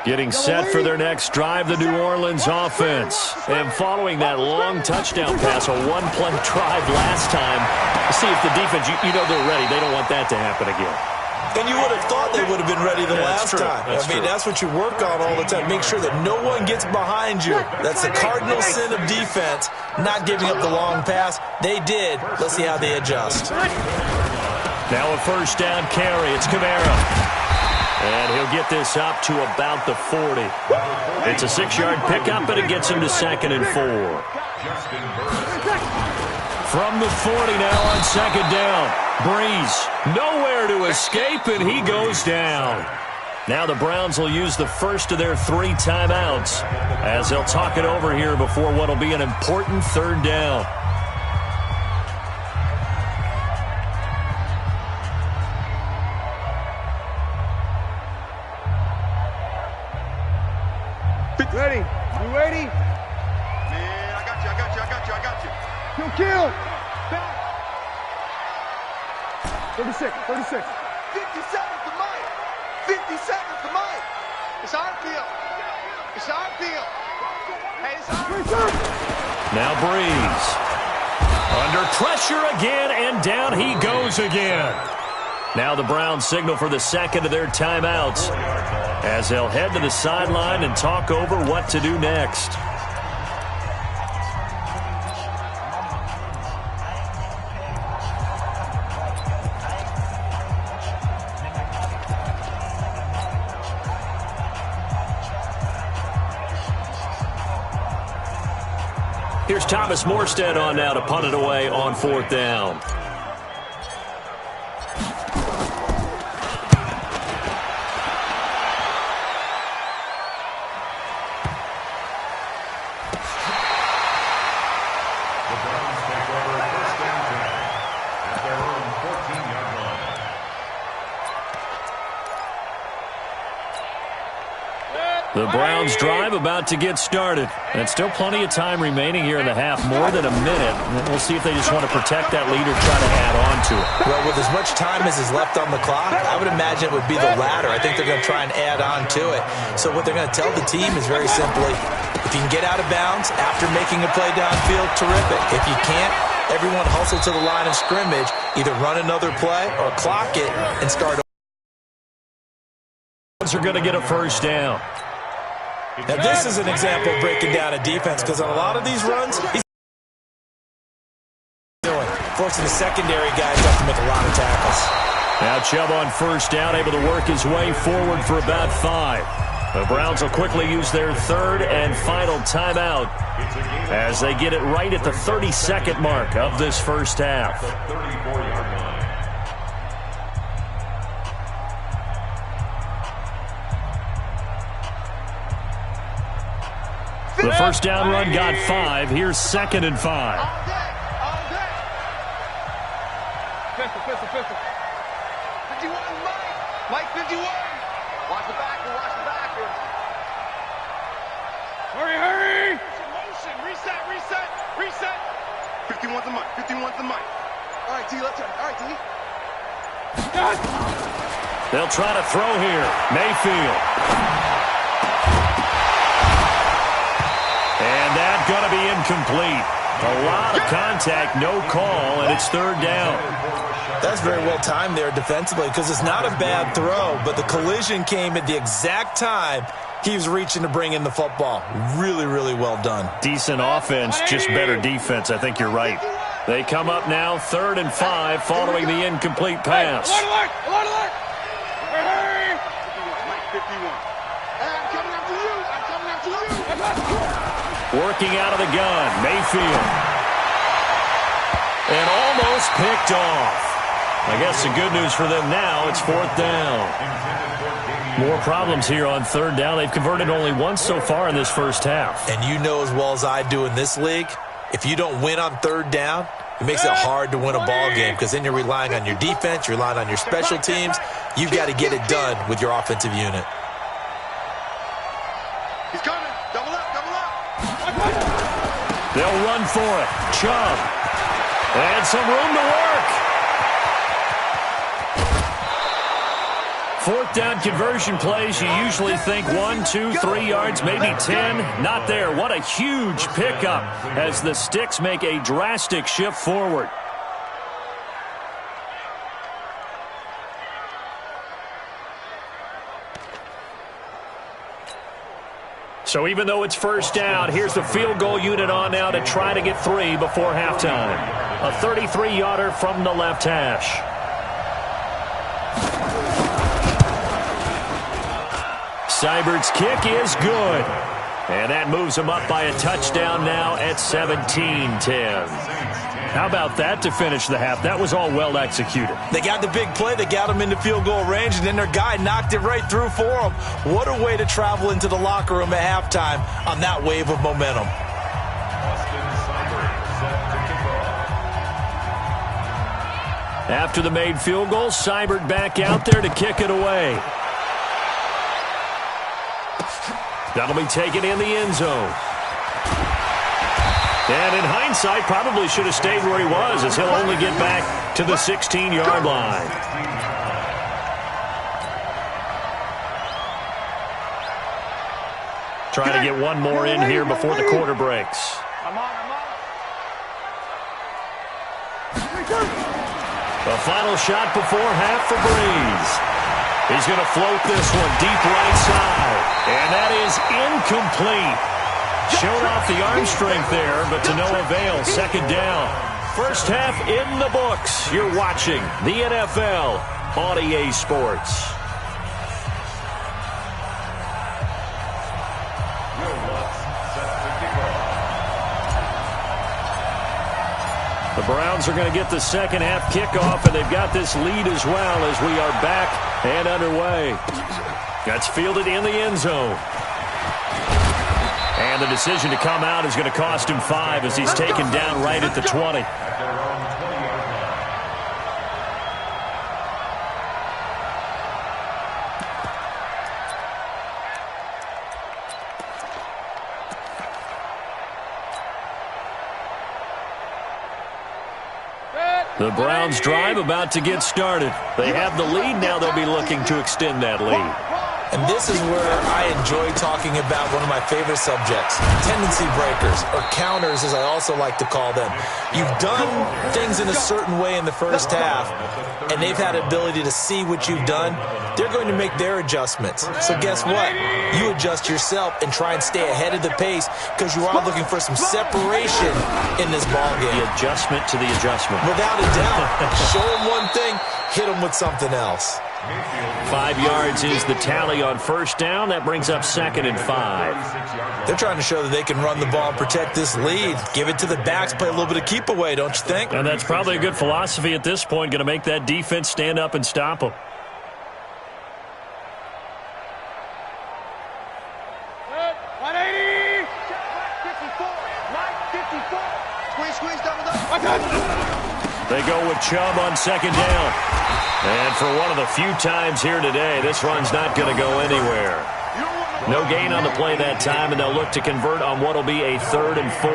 Getting set for their next drive, the New Orleans offense. And following that long touchdown pass, a one-play drive last time, see if the defense, you know they're ready. They don't want that to happen again. And you would have thought they would have been ready the last time. That's what you work on all the time. Make sure that no one gets behind you. That's the cardinal sin of defense, not giving up the long pass. They did. Let's see how they adjust. Now a first down carry. It's Kamara. And he'll get this up to about the 40. It's a 6-yard pickup, and it gets him to 2nd and 4. From the 40 now on 2nd down. Breeze, nowhere to escape, and he goes down. Now the Browns will use the first of their 3 timeouts as they'll talk it over here before what will be an important 3rd down. Ready? You ready? Man, I got you. Kill. Back. 36. 50 seconds to Mike. 50 seconds to Mike. It's our field. Hey, it's our field. Now Breeze. Under pressure again, and down he goes again. Now the Browns signal for the 2nd of their timeouts as they'll head to the sideline and talk over what to do next. Here's Thomas Morstead on now to punt it away on 4th down. The Browns drive about to get started. And still plenty of time remaining here in the half, more than a minute. And we'll see if they just want to protect that lead or try to add on to it. Well, with as much time as is left on the clock, I would imagine it would be the latter. I think they're going to try and add on to it. So what they're going to tell the team is very simply, if you can get out of bounds after making a play downfield, terrific. If you can't, everyone hustle to the line of scrimmage, either run another play or clock it and start. Are going to get a first down. Now, this is an example of breaking down a defense, because on a lot of these runs, he's forcing the secondary guys up to make a lot of tackles. Now Chubb on first down, able to work his way forward for about 5. The Browns will quickly use their 3rd and final timeout as they get it right at the 32nd mark of this first half. The first down run got 5. Here's 2nd and 5. All day. Pistol. 51, Mike 51. Watch the backwards. Hurry. Motion. Reset. 51's the Mike. All right, D, let's turn. All right, D. They'll try to throw here. Mayfield. And that's going to be incomplete. A lot of contact, no call, and it's 3rd down. That's very well timed there defensively, because it's not a bad throw, but the collision came at the exact time he was reaching to bring in the football. Really, really well done. Decent offense, just better defense. I think you're right. They come up now 3rd and 5 following the incomplete pass. Alert! Hey! Mike 51. I'm coming after you. Working out of the gun, Mayfield. And almost picked off. I guess the good news for them now, it's 4th down. More problems here on 3rd down. They've converted only once so far in this first half. And you know as well as I do in this league, if you don't win on 3rd down, it makes it hard to win a ball game, because then you're relying on your defense, you're relying on your special teams. You've got to get it done with your offensive unit. He's coming. Double up. They'll run for it. Chubb. And some room to work. Fourth down conversion plays, you usually think 1, 2, 3 yards, maybe 10. Not there. What a huge pickup as the Sticks make a drastic shift forward. So even though it's first down, here's the field goal unit on now to try to get 3 before halftime. A 33-yarder from the left hash. Seibert's kick is good. And that moves him up by a touchdown now at 17-10. How about that to finish the half? That was all well executed. They got the big play. They got him into field goal range, and then their guy knocked it right through for them. What a way to travel into the locker room at halftime on that wave of momentum. After the made field goal, Seibert back out there to kick it away. That'll be taken in the end zone. And in hindsight, probably should have stayed where he was, as he'll only get back to the 16-yard line. Trying to get one more in here before the quarter breaks. The final shot before half for Breeze. He's going to float this one deep right side. And that is incomplete. Showed off the arm strength there, but to no avail. Second down. First half in the books. You're watching the NFL on EA Sports. The Browns are going to get the second half kickoff, and they've got this lead as well as we are back and underway. That's fielded in the end zone. And the decision to come out is going to cost him 5 as he's taken down right at the 20. The Browns drive about to get started. They have the lead. Now they'll be looking to extend that lead. And this is where I enjoy talking about one of my favorite subjects, tendency breakers, or counters as I also like to call them. You've done things in a certain way in the first half, and they've had ability to see what you've done. They're going to make their adjustments. So guess what? You adjust yourself and try and stay ahead of the pace because you are looking for some separation in this ballgame. The adjustment to the adjustment. Without a doubt. Show them one thing, hit them with something else. 5 yards is the tally on first down. That brings up 2nd and 5. They're trying to show that they can run the ball and protect this lead. Give it to the backs, play a little bit of keep away, don't you think? And that's probably a good philosophy at this point, going to make that defense stand up and stop them. They go with Chubb on second down. And for one of the few times here today, this run's not going to go anywhere. No gain on the play that time, and they'll look to convert on what will be a 3rd and 4.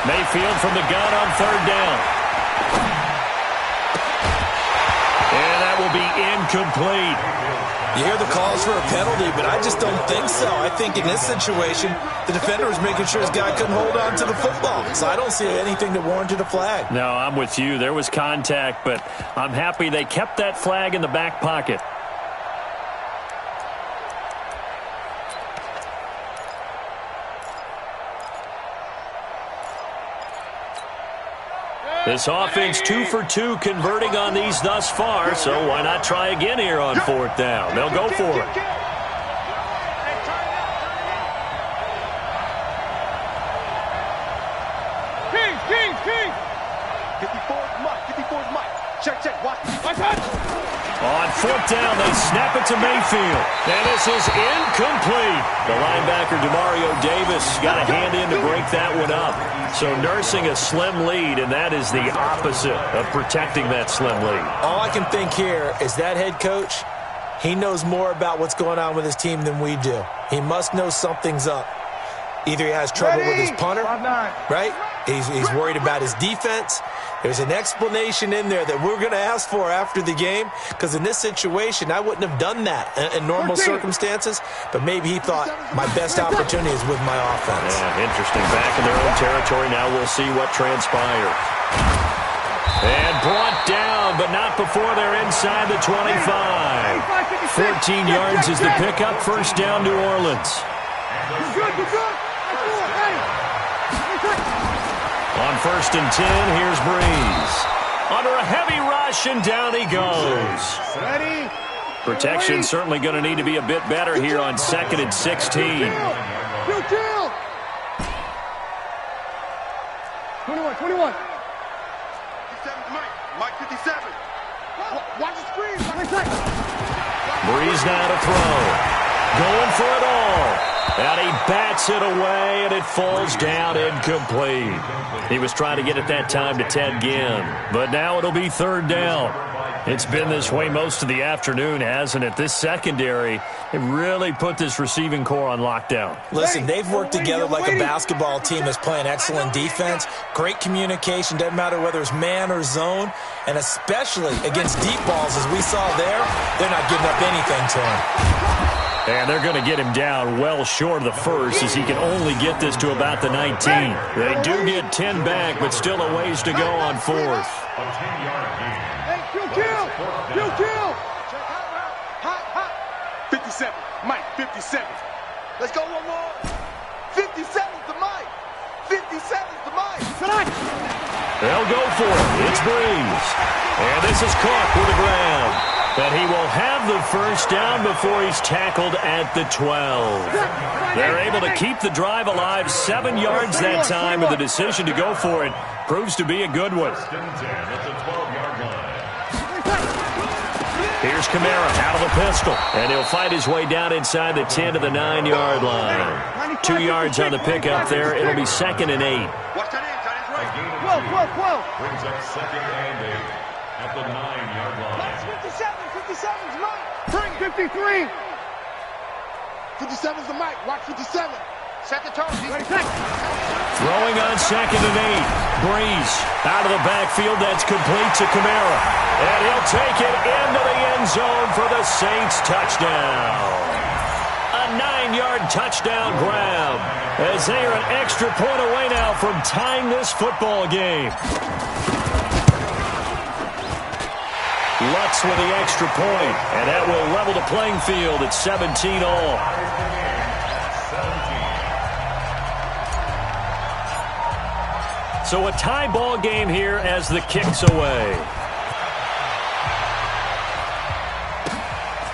Mayfield from the gun on 3rd down. And that will be incomplete. You hear the calls for a penalty, but I just don't think so. I think in this situation, the defender was making sure his guy couldn't hold on to the football. So I don't see anything that warranted a flag. No, I'm with you. There was contact, but I'm happy they kept that flag in the back pocket. This offense 2 for 2 converting on these thus far, so why not try again here on 4th down? They'll go for it. King. 54's Mike. Check. Watch. On 4th down, they snap it to Mayfield. And this is incomplete. The linebacker, Demario Davis, got a hand in to break that one up. So nursing a slim lead, and that is the opposite of protecting that slim lead. All I can think here is that head coach, he knows more about what's going on with his team than we do. He must know something's up. Either he has trouble with his punter, right? He's worried about his defense. There's an explanation in there that we're going to ask for after the game, because in this situation, I wouldn't have done that in normal circumstances, but maybe he thought my best opportunity is with my offense. Yeah, interesting. Back in their own territory. Now we'll see what transpires. And brought down, but not before they're inside the 25. 14 yards is the pickup. First down, New Orleans. On 1st and 10, here's Breeze. Under a heavy rush, and down he goes. Protection certainly going to need to be a bit better here on 2nd and 16. 21. Mike 57. Watch the screen. Breeze now to throw. Going for it all. And he bats it away, and it falls down incomplete. He was trying to get it that time to Ted Ginn, but now it'll be 3rd down. It's been this way most of the afternoon, hasn't it? This secondary, it really put this receiving core on lockdown. Listen, they've worked together like a basketball team that's playing excellent defense. Great communication, doesn't matter whether it's man or zone, and especially against deep balls, as we saw there, they're not giving up anything to him. And they're going to get him down well short of the first, as he can only get this to about the 19. They do get 10 back, but still a ways to go on 4th. Kill. 57. Mike, 57. Let's go one more. 57's the Mike. 57's the Mike. They'll go for it. It's Breeze. And this is caught with the ground. But he will have the first down before he's tackled at the 12. They're able to keep the drive alive, 7 yards that time, and the decision to go for it proves to be a good one. Here's Kamara out of the pistol, and he'll fight his way down inside the 10 to the 9-yard line. 2 yards on the pickup there. It'll be 2nd and 8. Watch that in, tight end's right. 12. Brings up 2nd and 8 at the 9-yard line. 57's Mike. Bring 53. 57's the Mike. Watch 57. Set the tone. Throwing on 2nd and 8. Breeze out of the backfield. That's complete to Kamara. And he'll take it into the end zone for the Saints touchdown. A 9-yard touchdown grab, as they are an extra point away now from tying this football game. Lutz with the extra point, and that will level the playing field at 17 all. So a tie ball game here as the kick's away.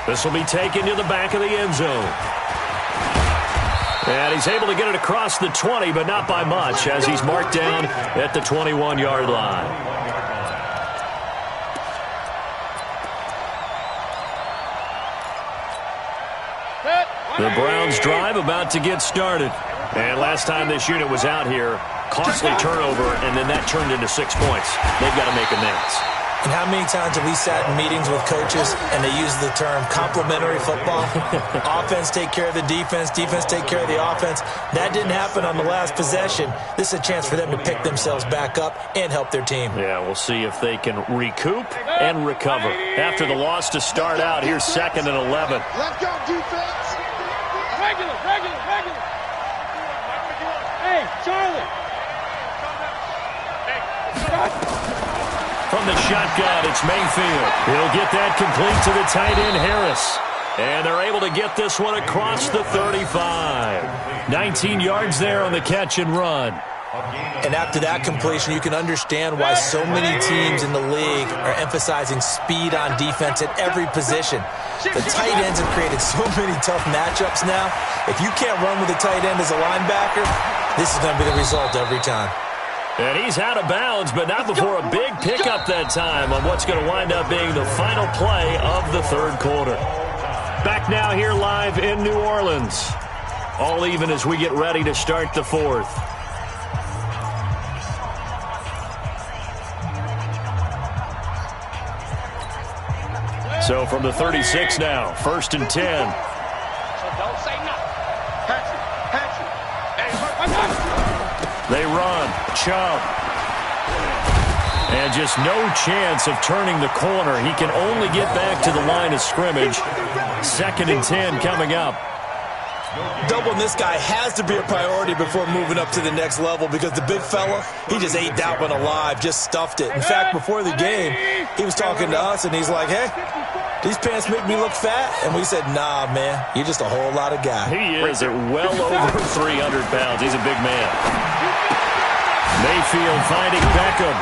This will be taken to the back of the end zone. And he's able to get it across the 20, but not by much, as he's marked down at the 21-yard line. The Browns drive about to get started. And last time this unit was out here, costly turnover, and then that turned into 6 points. They've got to make amends. And how many times have we sat in meetings with coaches and they use the term complementary football? Offense take care of the defense, defense take care of the offense. That didn't happen on the last possession. This is a chance for them to pick themselves back up and help their team. Yeah, we'll see if they can recoup and recover. After the loss to start out, here's 2nd and 11. Let's go, defense. Regular. Hey, Charlie. From the shotgun, it's Mayfield. He'll get that complete to the tight end, Harris. And they're able to get this one across the 35. 19 yards there on the catch and run. And after that completion, you can understand why so many teams in the league are emphasizing speed on defense at every position. The tight ends have created so many tough matchups now. If you can't run with a tight end as a linebacker, this is going to be the result every time. And he's out of bounds, but not before a big pickup that time on what's going to wind up being the final play of the third quarter. Back now here live in New Orleans. All even as we get ready to start the fourth. So from the 36 now, 1st and 10. So don't say nothing. Patrick. Hey, They run. Chubb. And just no chance of turning the corner. He can only get back to the line of scrimmage. 2nd and 10 coming up. Doubling this guy has to be a priority before moving up to the next level because the big fella, he just ate that one alive, just stuffed it. In fact, before the game, he was talking to us, and he's like, hey, these pants make me look fat. And we said, nah, man, you're just a whole lot of guy. He is at well over 300 pounds. He's a big man. Mayfield finding Beckham.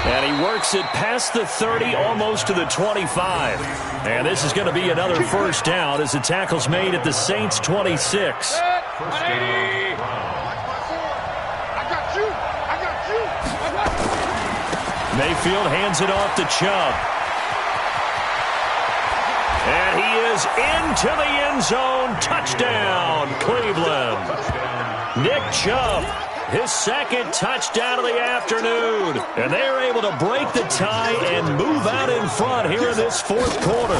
And he works it past the 30, almost to the 25. And this is going to be another first down as the tackle's made at the Saints' 26. Mayfield hands it off to Chubb. And he is into the end zone. Touchdown, Cleveland. Nick Chubb. His 2nd touchdown of the afternoon. And they're able to break the tie and move out in front here in this 4th quarter.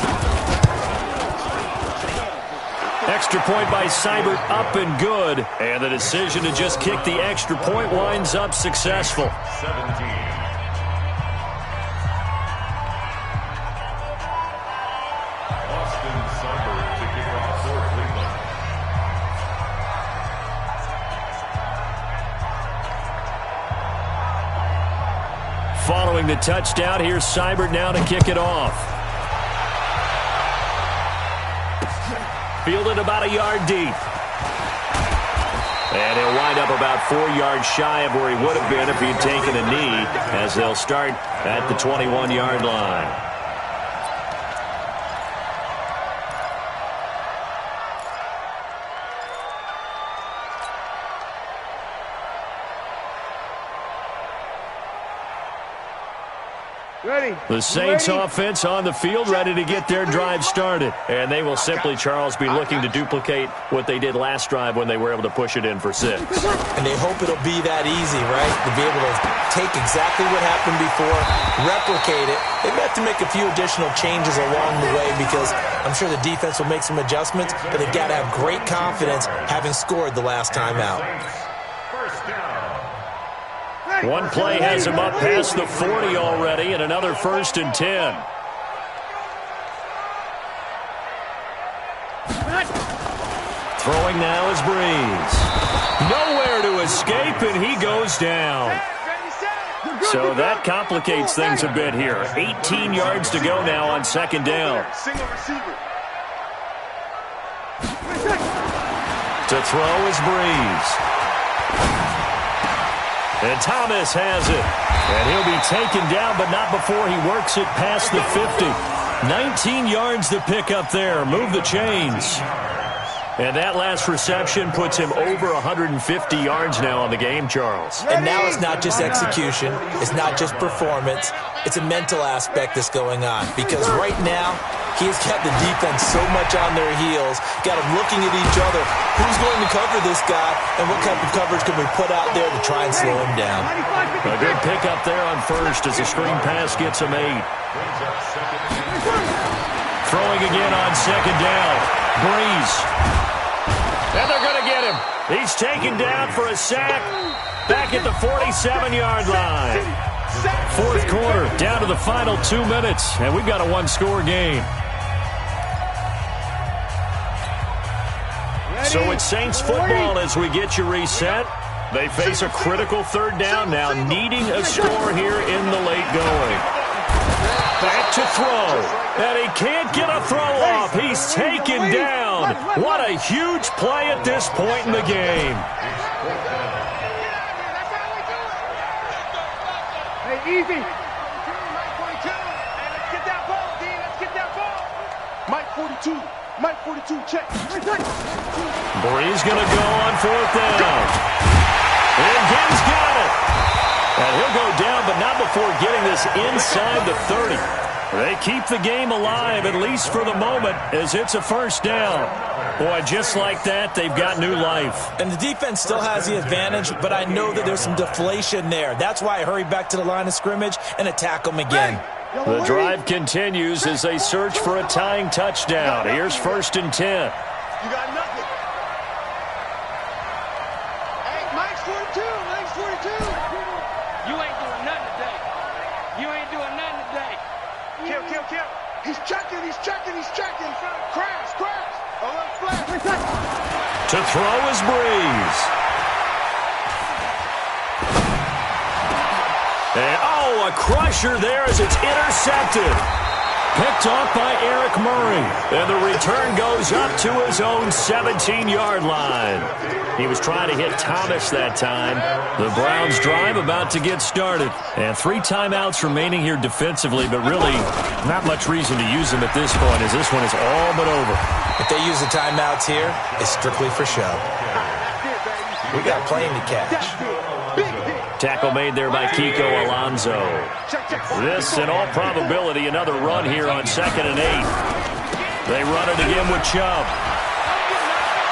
Extra point by Seibert up and good. And the decision to just kick the extra point winds up successful. 17. Following the touchdown, here's Seibert now to kick it off. Fielded about a yard deep. And he'll wind up about 4 yards shy of where he would have been if he'd taken a knee, as they'll start at the 21-yard line. The Saints offense on the field, ready to get their drive started. And they will simply, Charles, be looking to duplicate what they did last drive when they were able to push it in for 6. And they hope it'll be that easy, right? To be able to take exactly what happened before, replicate it. They may have to make a few additional changes along the way because I'm sure the defense will make some adjustments, but they've got to have great confidence having scored the last time out. One play has him up past the 40 already, and another 1st and 10. Throwing now is Breeze. Nowhere to escape, and he goes down. So that complicates things a bit here. 18 yards to go now on 2nd down. To throw is Breeze. And Thomas has it. And he'll be taken down, but not before he works it past the 50. 19 yards to pick up there. Move the chains. And that last reception puts him over 150 yards now on the game, Charles. And now it's not just execution. It's not just performance. It's a mental aspect that's going on. Because right now, he's got the defense so much on their heels, got them looking at each other. Who's going to cover this guy, and what type of coverage can we put out there to try and slow him down? A good pickup there on 1st as the screen pass gets him 8. Throwing again on 2nd down. Breeze. And they're going to get him. He's taken down for a sack back at the 47-yard line. 4th quarter, down to the final 2 minutes, and we've got a 1-score game. So it's Saints football as we get you reset. They face a critical 3rd down now, needing a score here in the late going. Back to throw. And he can't get a throw off. He's taken down. What a huge play at this point in the game. Hey, easy. Let's get that ball, D. Let's get that ball. Mike 42. Mike 42, check. Breeze going to go on 4th down. And Gibbs got it. And he'll go down, but not before getting this inside the 30. They keep the game alive, at least for the moment, as it's a 1st down. Boy, just like that, they've got new life. And the defense still has the advantage, but I know that there's some deflation there. That's why I hurry back to the line of scrimmage and attack them again. The drive continues as they search for a tying touchdown. Here's 1st and 10. You got nothing. Hey, Mike's 42. Mike's He's checking. Crash. A left flat. To throw is Breeze. And, a crusher there as it's intercepted. Picked off by Eric Murray. And the return goes up to his own 17-yard line. He was trying to hit Thomas that time. The Browns drive about to get started. And 3 timeouts remaining here defensively, but really not much reason to use them at this point as this one is all but over. If they use the timeouts here, it's strictly for show. We got a plane to catch. Tackle made there by Kiko Alonso. This, in all probability, another run here on 2nd and 8. They run it again with Chubb.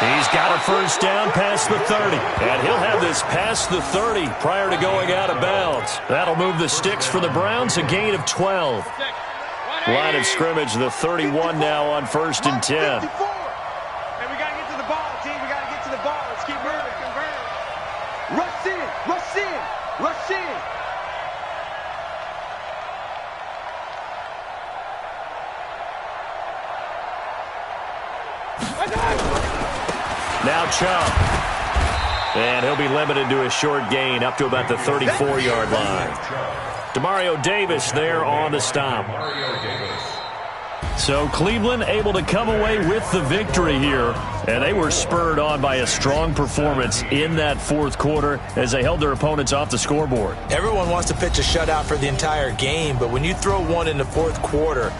He's got a first down past the 30. And he'll have this past the 30 prior to going out of bounds. That'll move the sticks for the Browns, a gain of 12. Line of scrimmage, the 31 now on 1st and 10. Hey, we got to get to the ball, team. We got to get to the ball. Let's keep moving. Rush in. Now Chubb. And he'll be limited to a short gain up to about the 34-yard line. Demario Davis there on the stop. So Cleveland able to come away with the victory here. And they were spurred on by a strong performance in that 4th quarter as they held their opponents off the scoreboard. Everyone wants to pitch a shutout for the entire game, but when you throw one in the 4th quarter,